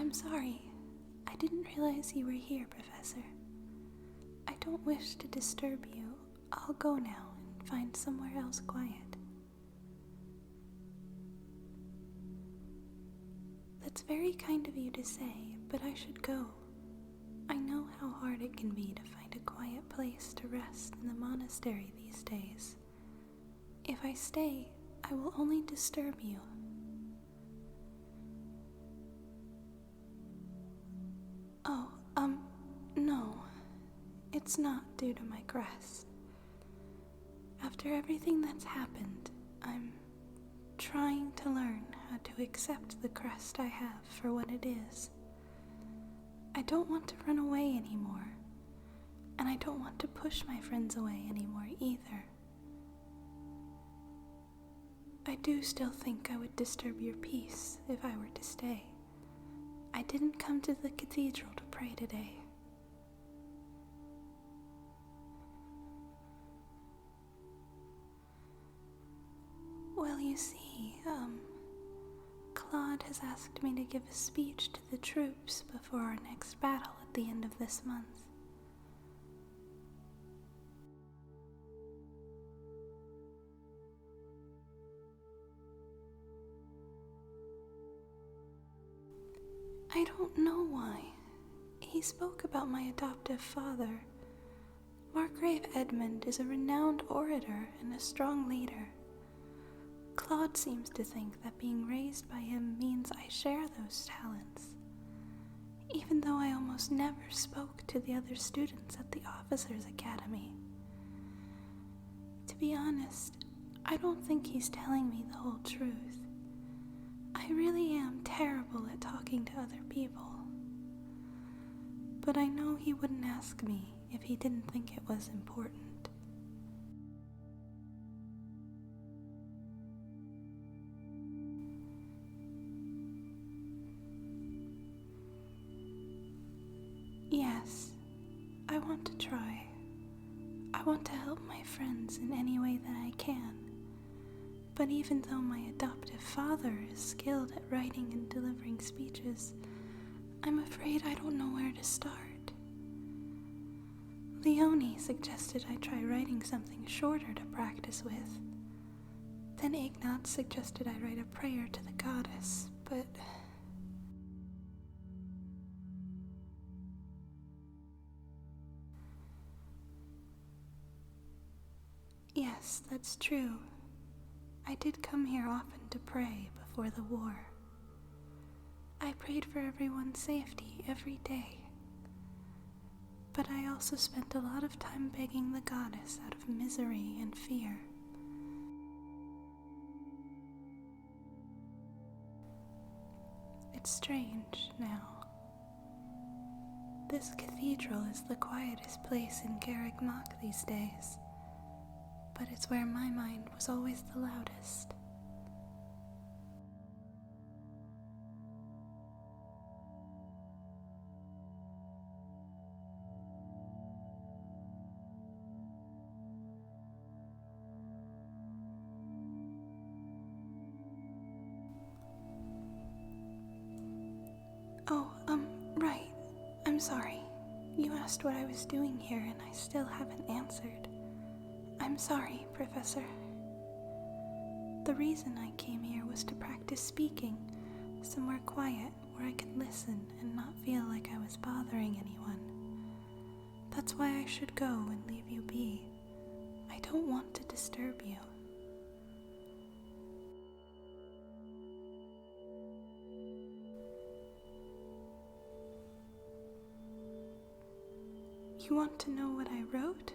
I'm sorry. I didn't realize you were here, Professor. I don't wish to disturb you. I'll go now and find somewhere else quiet. That's very kind of you to say, but I should go. I know how hard it can be to find a quiet place to rest in the monastery these days. If I stay, I will only disturb you. Oh, no. It's not due to my crest. After everything that's happened, I'm trying to learn how to accept the crest I have for what it is. I don't want to run away anymore, and I don't want to push my friends away anymore either. I do still think I would disturb your peace if I were to stay. I didn't come to the cathedral to pray today. Well, you see, Claude has asked me to give a speech to the troops before our next battle at the end of this month. I don't know why. He spoke about my adoptive father. Margrave Edmund is a renowned orator and a strong leader. Claude seems to think that being raised by him means I share those talents, even though I almost never spoke to the other students at the Officers' Academy. To be honest, I don't think he's telling me the whole truth. I really am terrible at talking to other people. But I know he wouldn't ask me if he didn't think it was important. Yes, I want to try. I want to help my friends in any way that I can. But even though my adoptive father is skilled at writing and delivering speeches, I'm afraid I don't know where to start. Leonie suggested I try writing something shorter to practice with. Then Ignaz suggested I write a prayer to the goddess, but... Yes, that's true. I did come here often to pray before the war. I prayed for everyone's safety every day. But I also spent a lot of time begging the goddess out of misery and fear. It's strange now. This cathedral is the quietest place in Garreg Mach these days, but it's where my mind was always the loudest. Oh, right. I'm sorry. You asked what I was doing here and I still haven't answered. I'm sorry, Professor. The reason I came here was to practice speaking, somewhere quiet where I could listen and not feel like I was bothering anyone. That's why I should go and leave you be. I don't want to disturb you. You want to know what I wrote?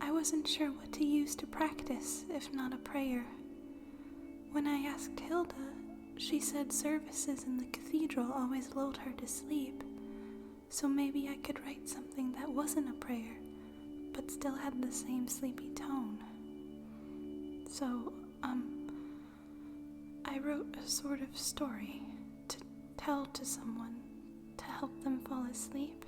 I wasn't sure what to use to practice, if not a prayer. When I asked Hilda, she said services in the cathedral always lulled her to sleep, so maybe I could write something that wasn't a prayer, but still had the same sleepy tone. So, I wrote a sort of story to tell to someone to help them fall asleep.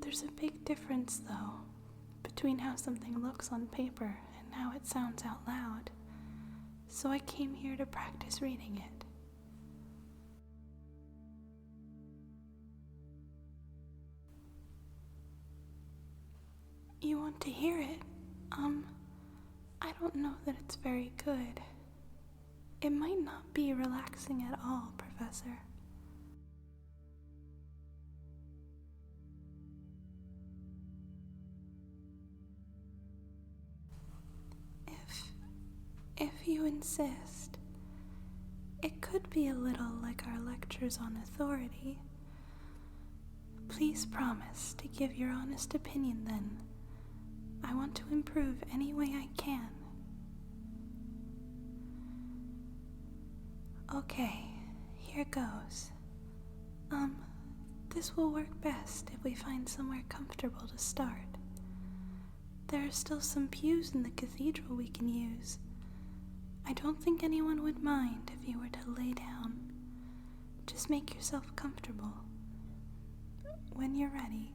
There's a big difference, though, between how something looks on paper and how it sounds out loud, so I came here to practice reading it. You want to hear it? I don't know that it's very good. It might not be relaxing at all, Professor. If you insist, it could be a little like our lectures on authority. Please promise to give your honest opinion then. I want to improve any way I can. Okay, here goes. This will work best if we find somewhere comfortable to start. There are still some pews in the cathedral we can use. I don't think anyone would mind if you were to lay down. Just make yourself comfortable. When you're ready,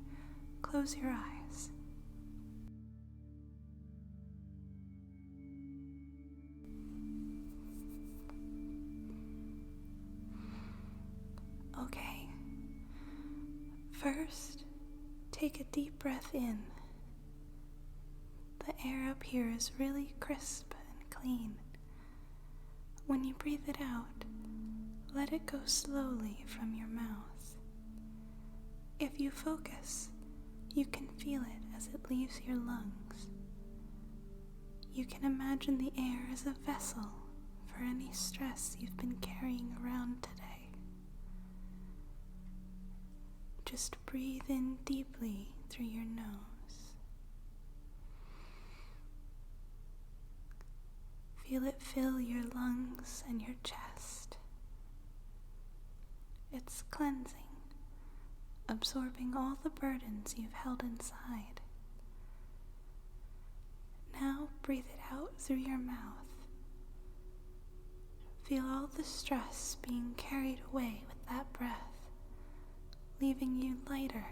close your eyes. Okay. First, take a deep breath in. The air up here is really crisp and clean. When you breathe it out, let it go slowly from your mouth. If you focus, you can feel it as it leaves your lungs. You can imagine the air as a vessel for any stress you've been carrying around today. Just breathe in deeply through your nose. Feel it fill your lungs and your chest. It's cleansing, absorbing all the burdens you've held inside. Now breathe it out through your mouth. Feel all the stress being carried away with that breath, leaving you lighter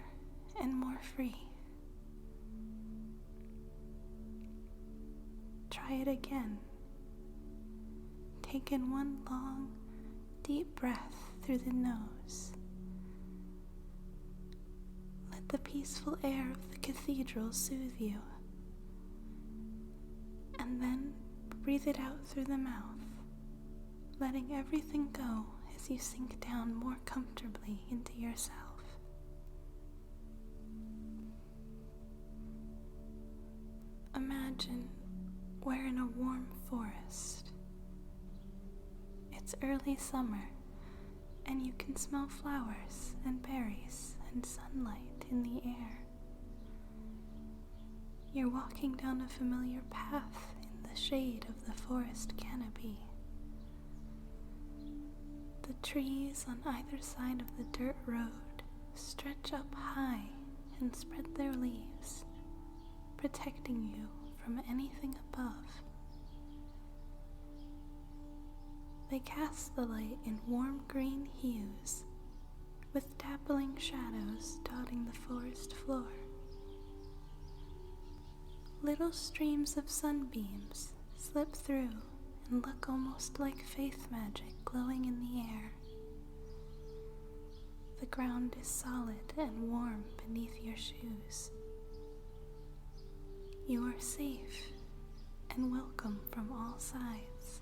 and more free. Try it again. Take in one long, deep breath through the nose. Let the peaceful air of the cathedral soothe you. And then breathe it out through the mouth, letting everything go as you sink down more comfortably into yourself. Imagine we're in a warm forest. It's early summer, and you can smell flowers and berries and sunlight in the air. You're walking down a familiar path in the shade of the forest canopy. The trees on either side of the dirt road stretch up high and spread their leaves, protecting you from anything above. They cast the light in warm green hues, with dappling shadows dotting the forest floor. Little streams of sunbeams slip through and look almost like faith magic glowing in the air. The ground is solid and warm beneath your shoes. You are safe and welcome from all sides.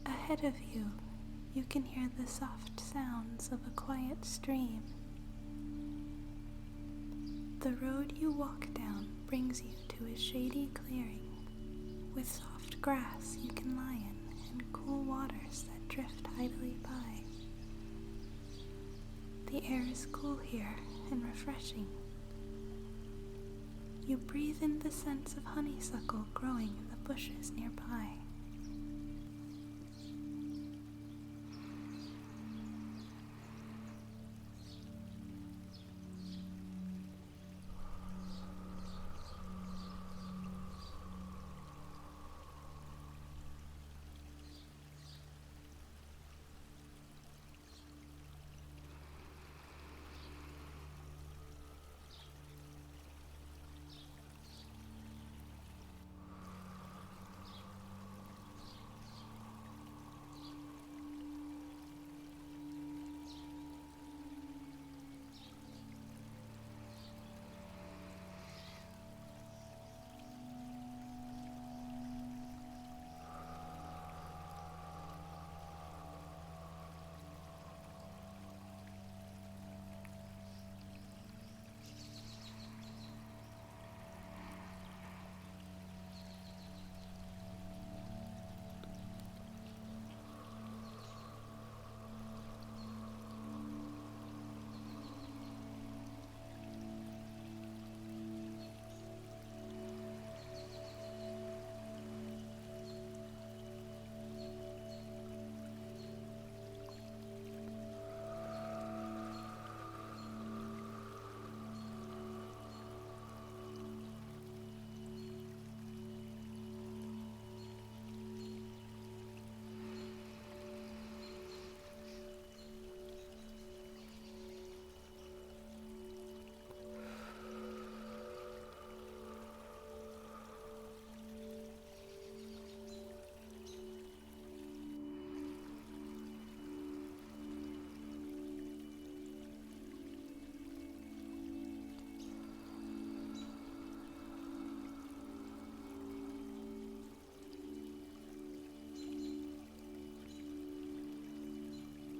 Ahead of you, you can hear the soft sounds of a quiet stream. The road you walk down brings you to a shady clearing with soft grass you can lie in and cool waters that drift idly by. The air is cool here and refreshing. You breathe in the scents of honeysuckle growing in the bushes nearby.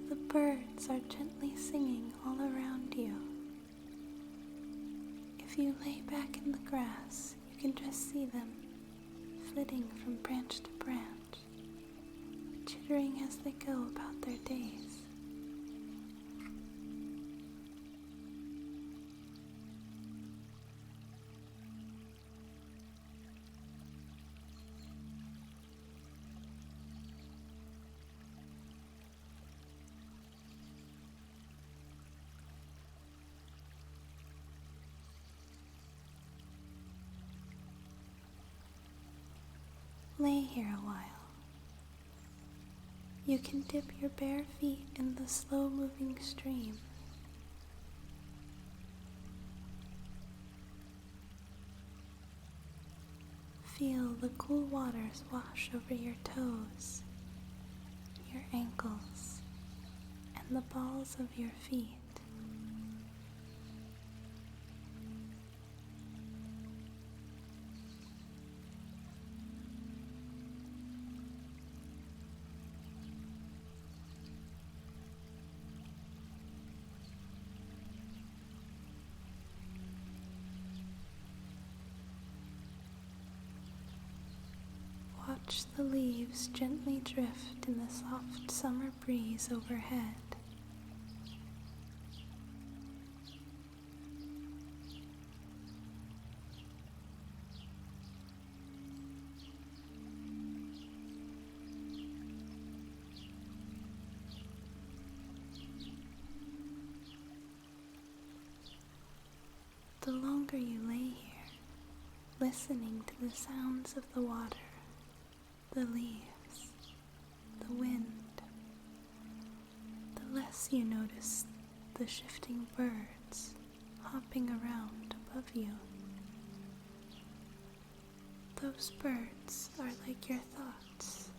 The birds are gently singing all around you. If you lay back in the grass, you can just see them flitting from branch to branch, chittering as they go about their days. Lay here a while. You can dip your bare feet in the slow-moving stream. Feel the cool waters wash over your toes, your ankles, and the balls of your feet. Watch the leaves gently drift in the soft summer breeze overhead. The longer you lay here, listening to the sounds of the water, the leaves, the wind, the less you notice the shifting birds hopping around above you. Those birds are like your thoughts.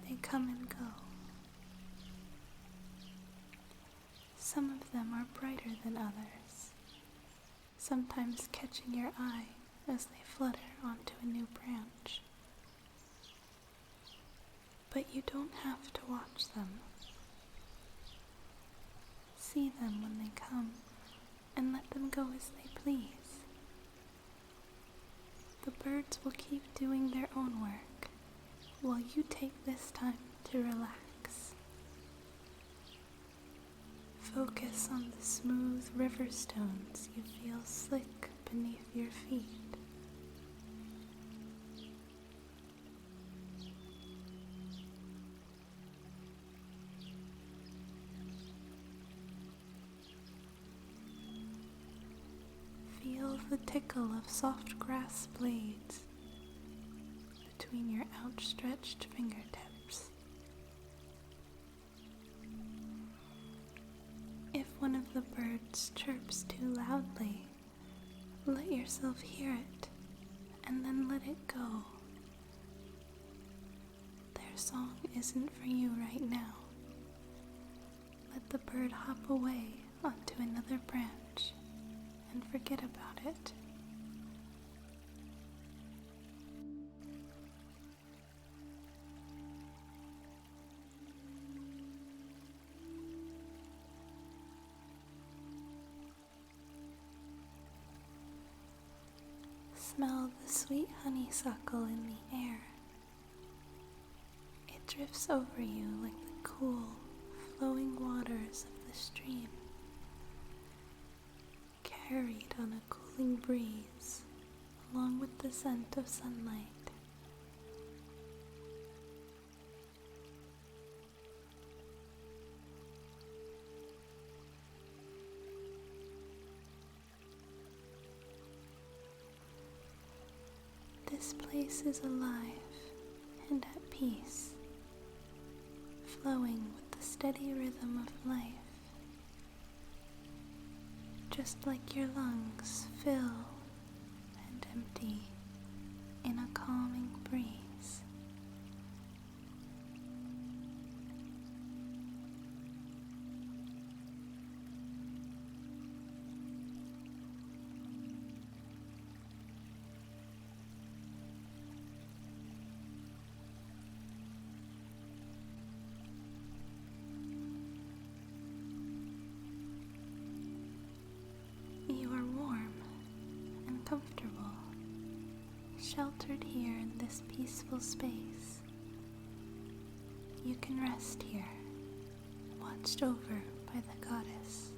They come and go. Some of them are brighter than others, sometimes catching your eye as they flutter onto a new branch. But you don't have to watch them. See them when they come and let them go as they please. The birds will keep doing their own work while you take this time to relax. Focus on the smooth river stones you feel slick beneath your feet. Feel the tickle of soft grass blades between your outstretched fingertips. If one of the birds chirps too loudly, let yourself hear it and then let it go. Their song isn't for you right now. Let the bird hop away onto another branch and forget about it. Smell the sweet honeysuckle in the air. It drifts over you like the cool, flowing waters of the stream, carried on a cooling breeze along with the scent of sunlight. This place is alive and at peace, flowing with the steady rhythm of life, just like your lungs fill and empty in a calming breeze. You are warm and comfortable, sheltered here in this peaceful space. You can rest here, watched over by the goddess.